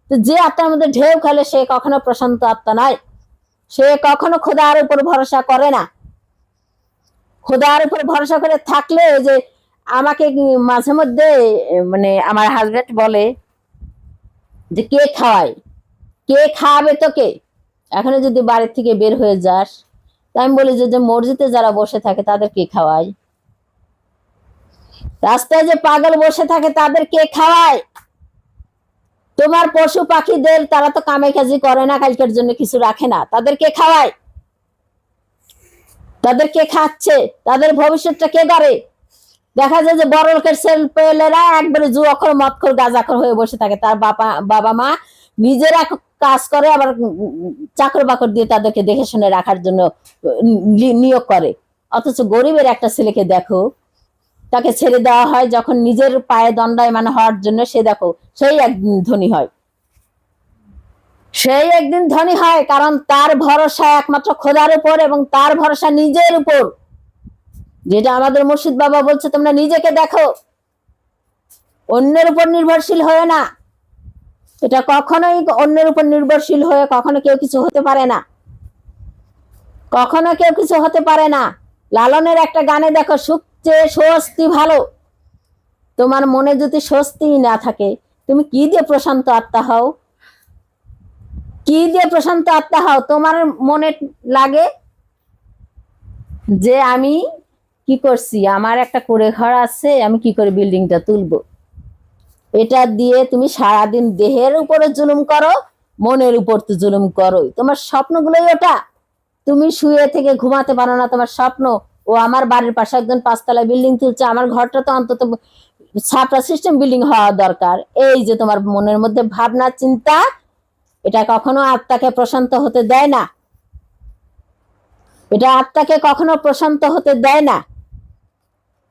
তো যে আত্মার মধ্যে ঢেউ খেলে সে কখনো প্রশান্ত আত্মা নয়। সে কখনো খোদার উপর ভরসা করে না। খোদার উপর ভরসা করে থাকলে, যে আমাকে মাঝে মধ্যে মানে আমার হাজবেন্ড বলে যে কে খাওয়ায়, কে খাওয়াবে তোকে এখনো যদি বাড়ির থেকে বের হয়ে যাস? তাই আমি বলি যে মসজিদে যারা বসে থাকে তাদের কে খাওয়ায়? রাস্তায় যে পাগল বসে থাকে তাদের কে খাওয়ায়? তোমার পশু পাখিদের, তারা তো কামাই কাজি করে না, কালকের জন্য কিছু রাখে না, তাদের কে খাওয়ায়? তাদের কে খাচ্ছে? তাদের ভবিষ্যৎটা কে করে? দেখা যায় যে বড় লোকের ছেলেরা একবারে জুয়াখোর, মদখোর, গাঁজাখোর হয়ে বসে থাকে। তার বাবা মা নিজেরা কাজ করে, আবার চাকর বাকর দিয়ে তাদেরকে দেখে শুনে রাখার জন্য নিয়োগ করে। অথচ গরিবের একটা ছেলেকে দেখো, তাকে ছেড়ে দেওয়া হয় যখন নিজের পায়ে দণ্ডায়মান হওয়ার জন্য, সে দেখো সেই একদিন ধনী হয়। সেই একদিন ধনী হয় কারণ তার ভরসা একমাত্র খোদার উপর এবং তার ভরসা নিজের উপর। যেটা আমাদের মুর্শিদ বাবা বলছে, তোমরা নিজেকে দেখো, অন্যের উপর নির্ভরশীল হয়ে না। এটা কখনোই অন্যের উপর নির্ভরশীল হয়ে কখনো কেউ কিছু হতে পারে না, কখনো কেউ কিছু হতে পারে না। লালনের একটা গানে দেখো, সুখ চেয়ে স্বস্তি ভালো। তোমার মনে যদি স্বস্তি না থাকে, তুমি কি দিয়ে প্রশান্ত আত্মা হও? কি দিয়ে প্রশান্ত আত্মা হও? তোমার মনে লাগে যে আমি কি করছি, আমার একটা কুড়ে ঘর আছে, আমি কি করে বিল্ডিংটা তুলবো। এটা দিয়ে তুমি সারাদিন দেহের উপরে জুলুম করো, মনের উপর তো জুলুম করোই। তোমার স্বপ্নগুলোই ওটা। তুমি শুয়ে থেকে ঘুমাতে পারো না, তোমার স্বপ্ন ও আমার বাড়ির পাশে একজন 5 তলা বিল্ডিং তুলছে, আমার ঘরটা তো অন্তত ছাপরা সিস্টেম বিল্ডিং হওয়া দরকার। এই যে তোমার মনের মধ্যে ভাবনা চিন্তা, এটা কখনো আত্মাকে প্রশান্ত হতে দেয় না। এটা আত্মাকে কখনো প্রশান্ত হতে দেয় না।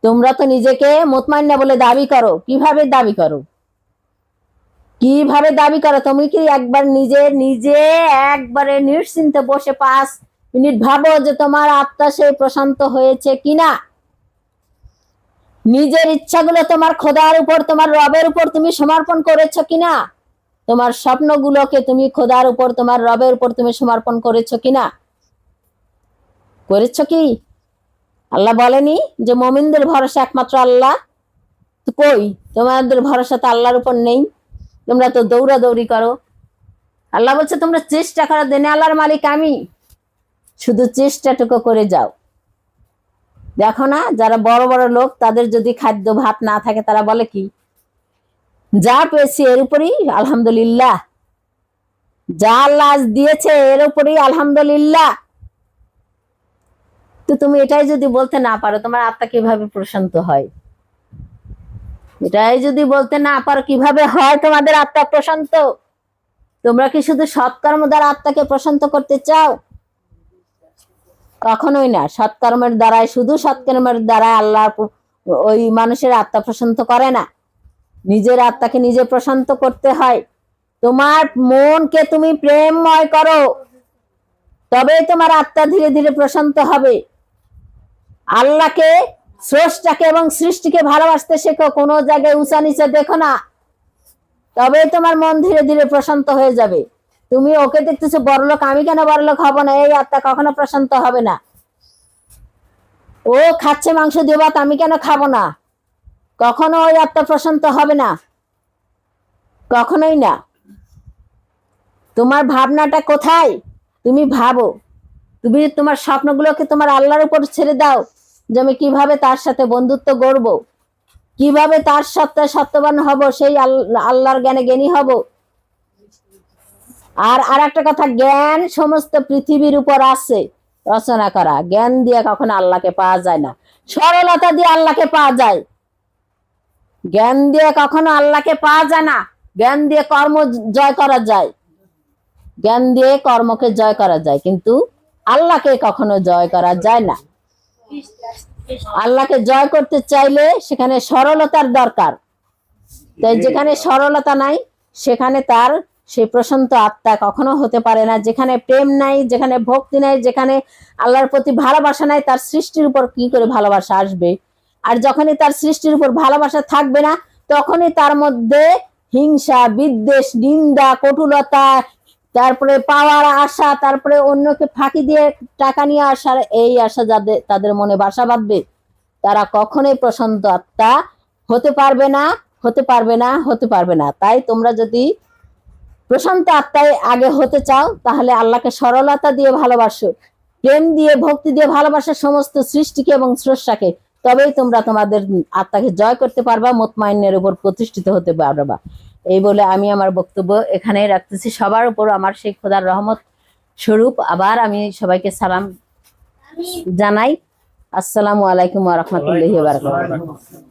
তোমরা তো নিজেকে মুতমাইন্না বলে দাবি করো। কিভাবে দাবি করো? কিভাবে দাবি করো? তুমি কি একবার নিজে নিজে একবারে নিশ্চিন্তে বসে 5 মিনিট ভাবো যে তোমার আত্মা সেই প্রশান্ত হয়েছে কিনা? নিজের ইচ্ছাগুলো তোমার খোদার উপর, তোমার রবের উপর তুমি সমর্পণ করেছো কিনা? তোমার স্বপ্নগুলোকে তুমি খোদার উপর, তোমার রবের উপর তুমি সমর্পণ করেছো কিনা? করেছো কি? আল্লাহ বলেনি যে মুমিনদের ভরসা একমাত্র আল্লাহ? তো কই তোমাদের ভরসা তো আল্লাহর উপর নেই, তোমরা তো দৌড়াদৌড়ি করো। আল্লাহ বলছে তোমরা চেষ্টা করো, দেনে আল্লাহর মালিক আমি, শুধু চেষ্টাটুকু করে যাও। দেখো না, যারা বড় বড় লোক, তাদের যদি খাদ্য ভাত না থাকে, তারা বলে কি, যা পেয়েছি এর উপরই আলহামদুলিল্লাহ, যা আল্লাহ দিয়েছে এর উপরই আলহামদুলিল্লাহ। তো তুমি এটাই যদি বলতে না পারো, তোমার আত্মা কিভাবে প্রশান্ত হয়? এটাই যদি বলতে না পারো, কিভাবে হয় তোমাদের আত্মা প্রশান্ত? তোমরা কি শুধু সৎকর্ম দ্বারা আত্মাকে প্রশান্ত করতে চাও? কখনোই না। সৎকর্মের দ্বারাই, শুধু সৎকর্মের দ্বারা আল্লাহ ওই মানুষের আত্মা প্রশান্ত করে না। নিজের আত্মাকে নিজে প্রশান্ত করতে হয়। তোমার মনকে তুমি প্রেমময় করো, তবেই তোমার আত্মা ধীরে ধীরে প্রশান্ত হবে। আল্লাহকে, স্রষ্টাকে এবং সৃষ্টিকে ভালোবাসতে শেখো। কোনো জায়গায় উঁচা নিচে দেখো না, তবেই তোমার মন ধীরে ধীরে প্রশান্ত হয়ে যাবে। তুমি ওকে দেখতেছো বড়লোক, আমি কেন বড়লোক হব না, এই আত্মা কখনো প্রশান্ত হবে না। ও খাচ্ছে মাংস দিয়ে ভাত, আমি কেন খাবো না, কখনো ওই আত্মা প্রশান্ত হবে না, কখনোই না। তোমার ভাবনাটা কোথায়? তুমি ভাবো, তুমি তোমার স্বপ্নগুলোকে তোমার আল্লাহর উপর ছেড়ে দাও, যে আমি কিভাবে তার সাথে বন্ধুত্ব গড়ব, কিভাবে তার সত্তায় সত্যবান হব, সেই আল্লাহর জ্ঞানে জ্ঞানী হব। আর একটা কথা, জ্ঞান সমস্ত পৃথিবীর উপর আছে রচনা করা। জ্ঞান দিয়ে কখনো আল্লাহকে পাওয়া যায় না। সরলতা দিয়ে আল্লাহকে পাওয়া যায়, জ্ঞান দিয়ে কখনো আল্লাহকে পাওয়া যায় না। জ্ঞান দিয়ে কর্ম জয় করা যায়। জ্ঞান দিয়ে কর্মকে জয় করা যায়, কিন্তু আল্লাহকে কখনো জয় করা যায় না। আল্লাহকে জয় করতে চাইলে সেখানে সরলতার দরকার। তাই যেখানে সরলতা নাই সেখানে তার সেই প্রশান্ত আত্মা কখনো হতে পারে না। যেখানে প্রেম নাই, যেখানে ভক্তি নাই, যেখানে আল্লাহর প্রতি ভালোবাসা নাই, তার সৃষ্টির উপর কি করে ভালোবাসা আসবে? আর যখনই তার সৃষ্টির উপর ভালোবাসা থাকবে না, তখনই তার মধ্যে হিংসা, বিদ্বেষ, নিন্দা, কটুলতা, তারপরে পাওয়ার আশা, তারপরে অন্যকে ফাঁকি দিয়ে টাকা নিয়ে আসার এই আশা যাদের তাদের মনে বাসা বাঁধবে, তারা কখনোই প্রশান্ত আত্মা হতে পারবে না, হতে পারবে না, হতে পারবে না। তাই তোমরা যদি প্রশান্ত আত্মায় আগে হতে চাও, তাহলে আল্লাহকে সরলতা দিয়ে ভালোবাসো, প্রেম দিয়ে, ভক্তি দিয়ে ভালোবাসো সমস্ত সৃষ্টিকে এবং স্রষ্টাকে। তবেই তোমরা তোমাদের আত্মাকে জয় করতে পারবা, মুতমাইনের উপর প্রতিষ্ঠিত হতে পারবা। এই বলে আমি আমার বক্তব্য এখানেই রাখতেছি। সবার উপর আমার সেই খোদার রহমত স্বরূপ আবার আমি সবাইকে সালাম জানাই। আসসালামু আলাইকুম ওয়া রাহমাতুল্লাহি ওয়া বারাকাতুহু।